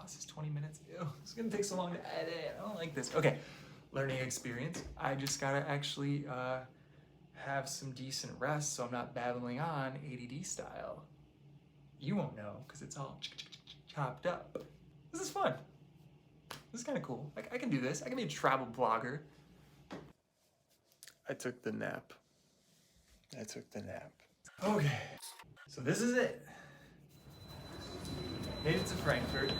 this is 20 minutes. Ew, it's gonna take so long to edit. I don't like this. Okay, learning experience. I just gotta actually have some decent rest so I'm not babbling on ADD style. You won't know because it's all chopped up. This is fun. This is kind of cool. I can do this. I can be a travel blogger. I took the nap. Okay, so this is it. Made it to Frankfurt.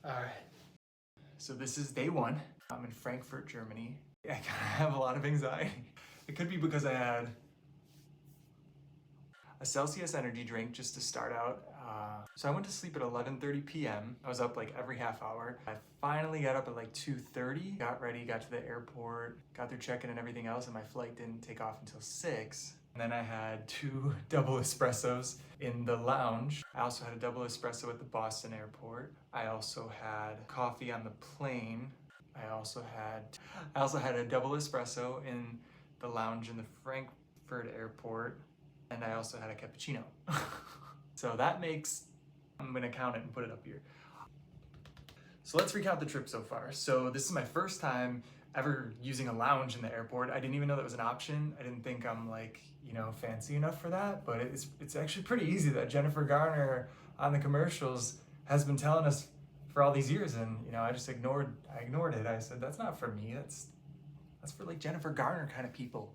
All right, so this is day one. I'm in Frankfurt, Germany. I have a lot of anxiety. It could be because I had a Celsius energy drink just to start out. So I went to sleep at 11:30 p.m. I was up like every half hour. I finally got up at like 2:30, got ready, got to the airport, got through check-in and everything else, and my flight didn't take off until 6. And then I had 2 double espressos in the lounge. I also had a double espresso at the Boston airport. I also had coffee on the plane. I also had a double espresso in the lounge in the Frankfurt airport. And I also had a cappuccino. So that makes, I'm gonna count it and put it up here. So let's recount the trip so far. So this is my first time ever using a lounge in the airport. I didn't even know that was an option. I didn't think I'm like, you know, fancy enough for that, but it's actually pretty easy. That Jennifer Garner on the commercials has been telling us for all these years, and you know, I ignored it. I said, that's not for me. That's for like Jennifer Garner kind of people.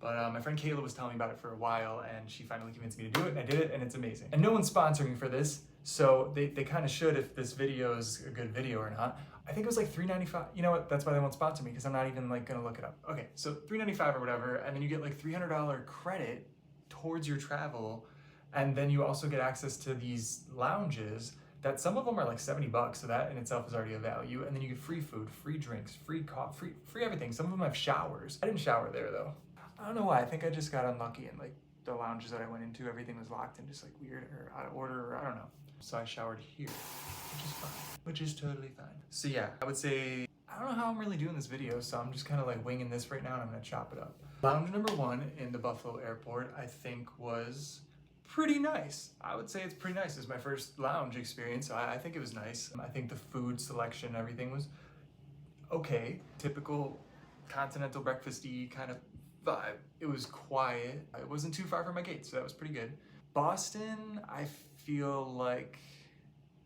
But my friend Kayla was telling me about it for a while, and she finally convinced me to do it, and I did it, and it's amazing. And no one's sponsoring for this, so they kind of should if this video is a good video or not. I think it was like $3.95. You know what? That's why they won't sponsor me, because I'm not even like gonna look it up. Okay, so $3.95 or whatever, and then you get like $300 credit towards your travel, and then you also get access to these lounges that some of them are like $70, so that in itself is already a value. And then you get free food, free drinks, free coffee, free everything. Some of them have showers. I didn't shower there though. I don't know why. I think I just got unlucky, and like the lounges that I went into, everything was locked and just like weird or out of order, or I don't know. So I showered here, which is fine, which is totally fine. So yeah, I would say, I don't know how I'm really doing this video, so I'm just kind of like winging this right now, and I'm gonna chop it up. Lounge number 1 in the Buffalo airport, I think was pretty nice. I would say it's pretty nice. It was my first lounge experience, so I think it was nice. I think the food selection, everything was okay. Typical continental breakfasty kind of vibe. It was quiet. It wasn't too far from my gate, so that was pretty good. Boston, I feel like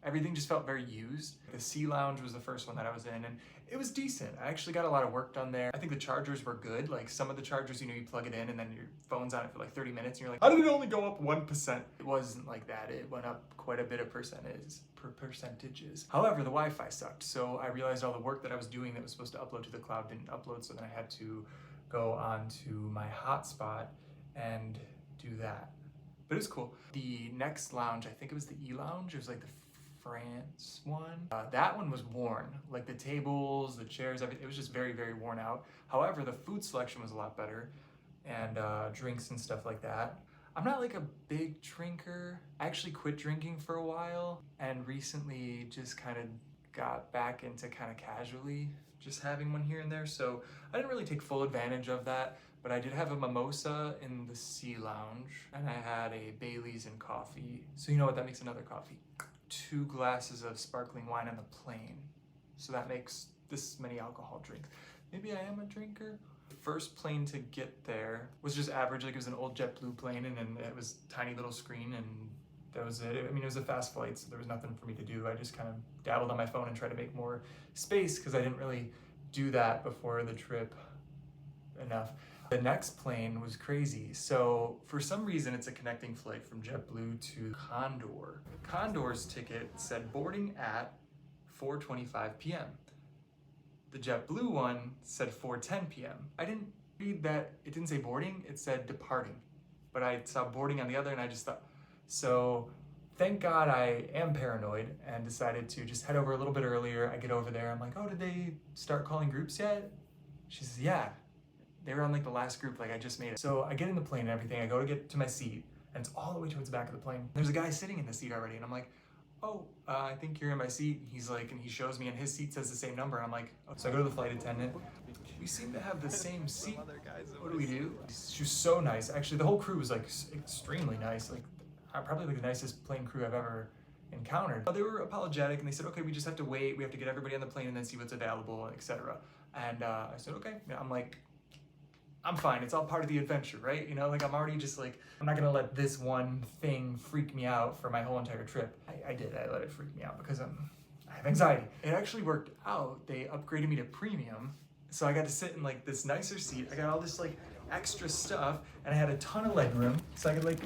everything just felt very used. The Sea Lounge was the first one that I was in, and it was decent. I actually got a lot of work done there. I think the chargers were good. Like some of the chargers, you know, you plug it in and then your phone's on it for like 30 minutes and you're like, how did it only go up 1%? It wasn't like that. It went up quite a bit of percentages. However, the Wi-Fi sucked. So I realized all the work that I was doing that was supposed to upload to the cloud didn't upload. So then I had to go onto my hotspot and do that. But it was cool. The next lounge, I think it was the E Lounge. It was like the France one. That one was worn. Like the tables, the chairs, everything. It was just very, very worn out. However, the food selection was a lot better, and drinks and stuff like that. I'm not like a big drinker. I actually quit drinking for a while, and recently just kind of got back into kind of casually just having one here and there. So I didn't really take full advantage of that. But I did have a mimosa in the Sea Lounge, and I had a Bailey's and coffee. So you know what, that makes another coffee. 2 glasses of sparkling wine on the plane. So that makes this many alcohol drinks. Maybe I am a drinker. The first plane to get there was just average. Like it was an old JetBlue plane, and then it was tiny little screen, and that was it. I mean, it was a fast flight, so there was nothing for me to do. I just kind of dabbled on my phone and tried to make more space because I didn't really do that before the trip enough. The next plane was crazy. So for some reason, it's a connecting flight from JetBlue to Condor. Condor's ticket said boarding at 4:25 p.m. The JetBlue one said 4:10 p.m. I didn't read that. It didn't say boarding, it said departing. But I saw boarding on the other, and I just thought, so thank God I am paranoid and decided to just head over a little bit earlier. I get over there, I'm like, oh, did they start calling groups yet? She says, yeah. They were on like the last group, like I just made it. So I get in the plane and everything, I go to get to my seat, and it's all the way towards the back of the plane. There's a guy sitting in the seat already, and I'm like, oh, I think you're in my seat. He's like, and he shows me, and his seat says the same number. I'm like, oh. So I go to the flight attendant. We seem to have the same seat. What do we do? She was so nice. Actually, the whole crew was like extremely nice. Like probably like the nicest plane crew I've ever encountered. They were apologetic and they said, okay, we just have to wait. We have to get everybody on the plane and then see what's available, etc. And I said, okay. I'm like, I'm fine. It's all part of the adventure, right? You know, like I'm already just like, I'm not gonna let this one thing freak me out for my whole entire trip. I did. I let it freak me out because I have anxiety. It actually worked out. They upgraded me to premium. So I got to sit in like this nicer seat. I got all this like extra stuff and I had a ton of leg room. So I could like,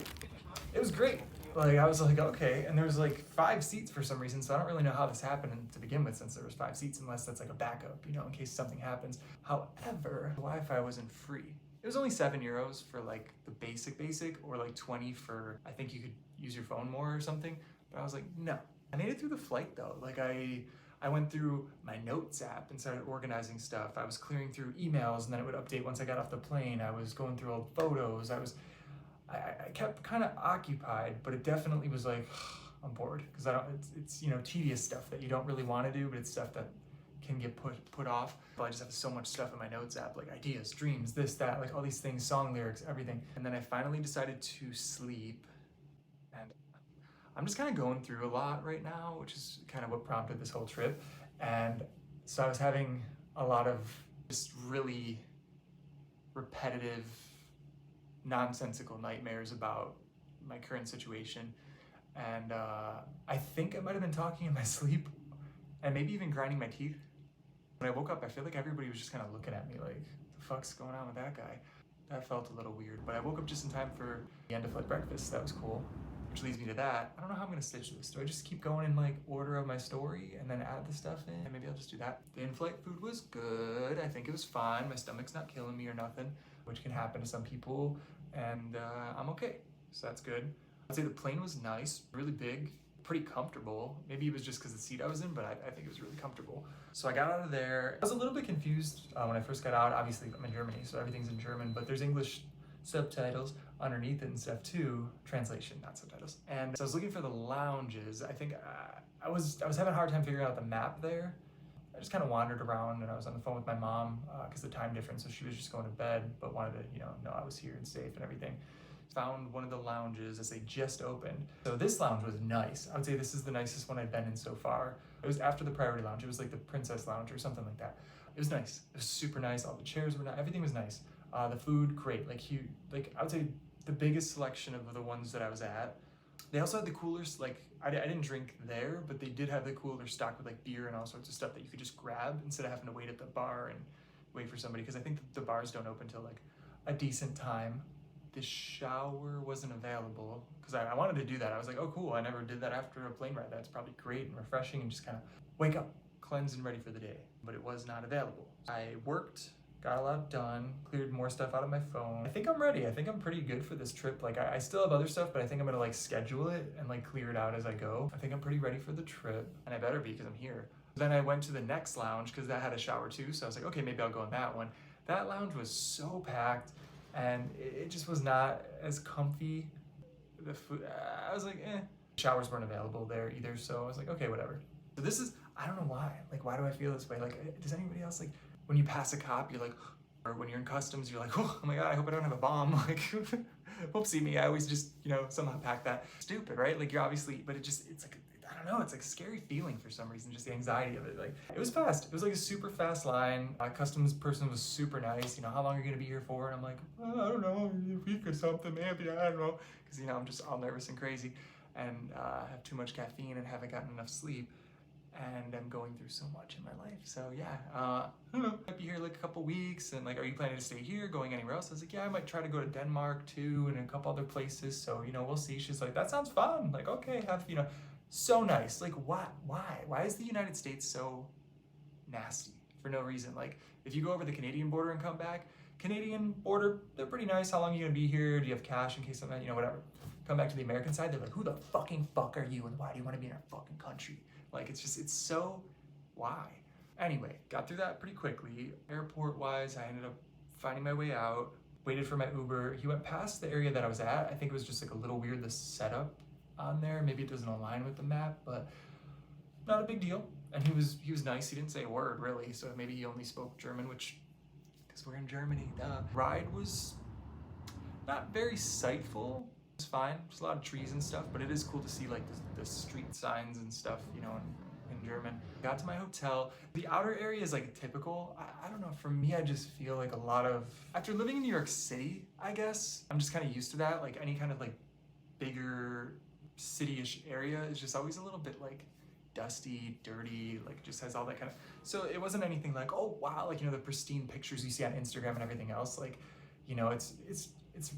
it was great. Like I was like, okay. And there was like 5 seats for some reason. So I don't really know how this happened to begin with since there was 5 seats, unless that's like a backup, you know, in case something happens. However, the Wi-Fi wasn't free. It was only €7 for like the basic, or like 20 for, I think you could use your phone more or something. But I was like, no. I made it through the flight though. Like I went through my notes app and started organizing stuff. I was clearing through emails and then it would update once I got off the plane. I was going through old photos. I kept kind of occupied, but it definitely was like, I'm bored because it's you know, tedious stuff that you don't really want to do, but it's stuff that can get put off. But I just have so much stuff in my notes app, like ideas, dreams, this, that, like all these things, song lyrics, everything. And then I finally decided to sleep, and I'm just kind of going through a lot right now, which is kind of what prompted this whole trip. And so I was having a lot of just really repetitive, nonsensical nightmares about my current situation. And I think I might have been talking in my sleep and maybe even grinding my teeth. When I woke up, I feel like everybody was just kind of looking at me like, the fuck's going on with that guy? That felt a little weird, but I woke up just in time for the end of flight breakfast. That was cool. Which leads me to that. I don't know how I'm gonna stitch this. Do I just keep going in like order of my story and then add the stuff in? And maybe I'll just do that. The in-flight food was good. I think it was fine. My stomach's not killing me or nothing, which can happen to some people. And I'm okay, so that's good. I'd say the plane was nice, really big, pretty comfortable. Maybe it was just because the seat I was in, but I think it was really comfortable. So I got out of there. I was a little bit confused when I first got out. Obviously, I'm in Germany, so everything's in German, but there's English subtitles underneath it and stuff too. Translation, not subtitles. And so I was looking for the lounges. I think I was having a hard time figuring out the map there. I just kind of wandered around and I was on the phone with my mom because the time difference, so she was just going to bed, but wanted to, you know I was here and safe and everything. Found one of the lounges as they just opened. So this lounge was nice. I would say this is the nicest one I've been in so far. It was after the priority lounge. It was like the princess lounge or something like that. It was nice. It was super nice. All the chairs were nice. Everything was nice. The food, great. Like huge. Like I would say the biggest selection of the ones that I was at. They also had the coolers. Like I didn't drink there, but they did have the cooler stocked with like beer and all sorts of stuff that you could just grab instead of having to wait at the bar and wait for somebody. Because I think the bars don't open till like a decent time. The shower wasn't available because I wanted to do that. I was like, oh cool, I never did that after a plane ride. That's probably great and refreshing and just kind of wake up, cleanse and ready for the day. But it was not available. I worked, got a lot done, cleared more stuff out of my phone. I think I'm ready. I think I'm pretty good for this trip. Like I still have other stuff, but I think I'm gonna like schedule it and like clear it out as I go. I think I'm pretty ready for the trip, and I better be because I'm here. Then I went to the next lounge because that had a shower too. So I was like, okay, maybe I'll go in that one. That lounge was so packed. And it just was not as comfy. The food, I was like, eh. Showers weren't available there either, so I was like, okay, whatever. So this is, I don't know why. Like, why do I feel this way? Like, does anybody else, like, when you pass a cop, you're like, or when you're in customs, you're like, oh my God, I hope I don't have a bomb. Like, whoopsie me, I always just, somehow pack that. Stupid, right? Like, you're obviously, but it's like, I don't know, it's like a scary feeling for some reason, just the anxiety of it. Like, it was fast. It was like a super fast line. Customs person was super nice. How long are you gonna be here for? And I'm like, I don't know, a week or something, maybe, I don't know. Because, I'm just all nervous and crazy and have too much caffeine and haven't gotten enough sleep. And I'm going through so much in my life. So yeah, I don't know, I'd be here like a couple weeks and like, are you planning to stay here, going anywhere else? I was like, yeah, I might try to go to Denmark too and a couple other places. So, we'll see. She's like, that sounds fun. Like, okay, so nice. Like, why? Why is the United States so nasty for no reason? Like, if you go over the Canadian border and come back, Canadian border, they're pretty nice. How long are you gonna be here? Do you have cash in case something, whatever. Come back to the American side, they're like, who the fucking fuck are you and why do you wanna be in our fucking country? Like, it's so, why? Anyway, got through that pretty quickly. Airport-wise, I ended up finding my way out, waited for my Uber. He went past the area that I was at. I think it was just like a little weird, the setup on there. Maybe it doesn't align with the map, but not a big deal. And he was nice. He didn't say a word really, so maybe he only spoke German, which, because we're in Germany, Ride was not very sightful. It's fine. There's a lot of trees and stuff, but it is cool to see like the street signs and stuff, you know, in German. Got to my hotel. The outer area is like typical. I don't know, for me, I just feel like a lot of, after living in New York City, I guess, I'm just kind of used to that. Like any kind of like bigger city-ish area is just always a little bit like dusty, dirty, like just has all that kind of, so it wasn't anything like, oh wow, like, you know, the pristine pictures you see on Instagram and everything else, like, you know, it's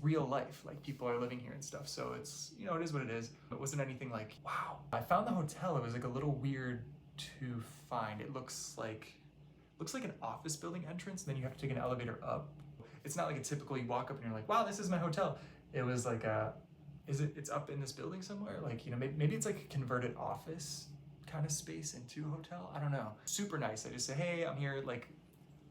real life, like people are living here and stuff, so it's, you know, it is what it is. It wasn't anything like, wow. I found the hotel, it was like a little weird to find. It looks like an office building entrance, and then you have to take an elevator up. It's not like a typical, you walk up and you're like, wow, this is my hotel. It was like it's up in this building somewhere, like, you know, maybe it's like a converted office kind of space into a hotel, I don't know. Super nice. I just say, hey, I'm here like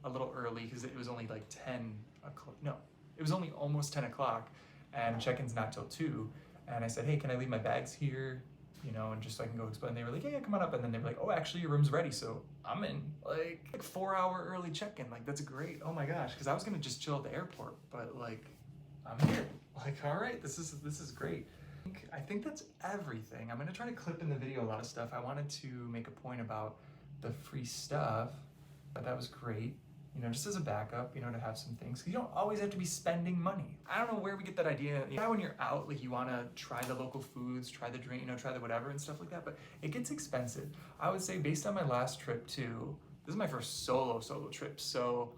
a little early because it was only like 10 o'clock, no, it was only almost 10 o'clock and check-in's not till 2, and I said, hey, can I leave my bags here, you know, and just so I can go explain. They were like, yeah, come on up, and then they were like, oh, actually your room's ready, so I'm in. Like 4-hour early check-in, like that's great. Oh my gosh, because I was gonna just chill at the airport, but like I'm here. Like, all right, this is great. I think that's everything. I'm gonna try to clip in the video a lot of stuff. I wanted to make a point about the free stuff, but that was great. You know, just as a backup, you know, to have some things. 'Cause you don't always have to be spending money. I don't know where we get that idea. You know, when you're out, like you wanna try the local foods, try the drink, you know, try the whatever and stuff like that, but it gets expensive. I would say based on my last trip too, this is my first solo trip, so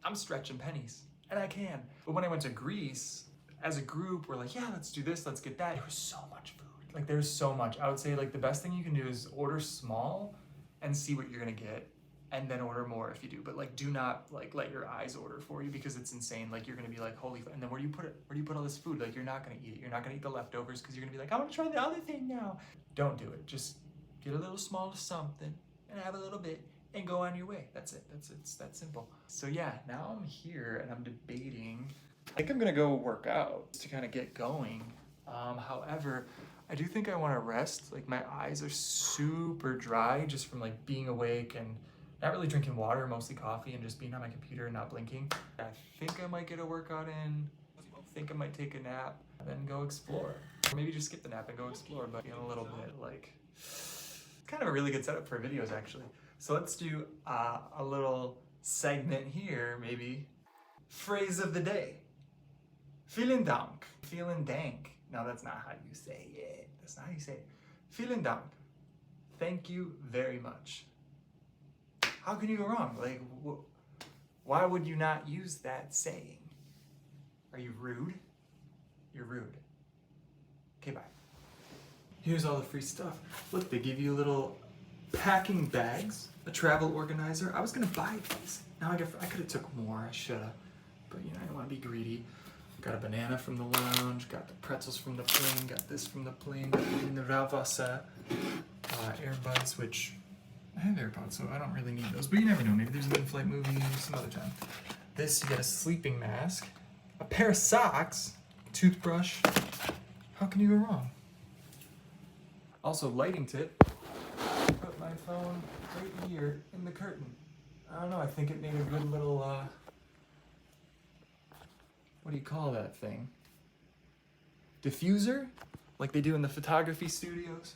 I'm stretching pennies, and I can. But when I went to Greece, as a group, we're like, yeah, let's do this, let's get that. There was so much food. Like there's so much. I would say like the best thing you can do is order small and see what you're gonna get, and then order more if you do. But like do not like let your eyes order for you, because it's insane. Like you're gonna be like, holy, and then where do you put it? Where do you put all this food? Like you're not gonna eat it. You're not gonna eat the leftovers because you're gonna be like, I wanna try the other thing now. Don't do it. Just get a little small of something and have a little bit and go on your way. That's it. It's that simple. So yeah, now I'm here and I'm debating. I think I'm gonna go work out to kind of get going. However, I do think I want to rest. Like my eyes are super dry just from like being awake and not really drinking water, mostly coffee, and just being on my computer and not blinking. I think I might get a workout in. I think I might take a nap and then go explore. Or maybe just skip the nap and go explore, but in a little bit, like, it's kind of a really good setup for videos actually. So let's do a little segment here, maybe. Phrase of the day. Vielen Dank. Vielen Dank. No, that's not how you say it. That's not how you say it. Vielen Dank. Thank you very much. How can you go wrong? Like, why would you not use that saying? Are you rude? You're rude. Okay, bye. Here's all the free stuff. Look, they give you little packing bags, a travel organizer. I was gonna buy these. Now I could have took more, I shoulda. But you know, I don't wanna be greedy. Got a banana from the lounge, got the pretzels from the plane, got this from the plane, got the Ravasa earbuds, which I have AirPods, so I don't really need those. But you never know, maybe there's an in-flight movie some other time. This, you get a sleeping mask, a pair of socks, toothbrush. How can you go wrong? Also, lighting tip. Put my phone right here in the curtain. I don't know, I think it made a good little, what do you call that thing? Diffuser? Like they do in the photography studios?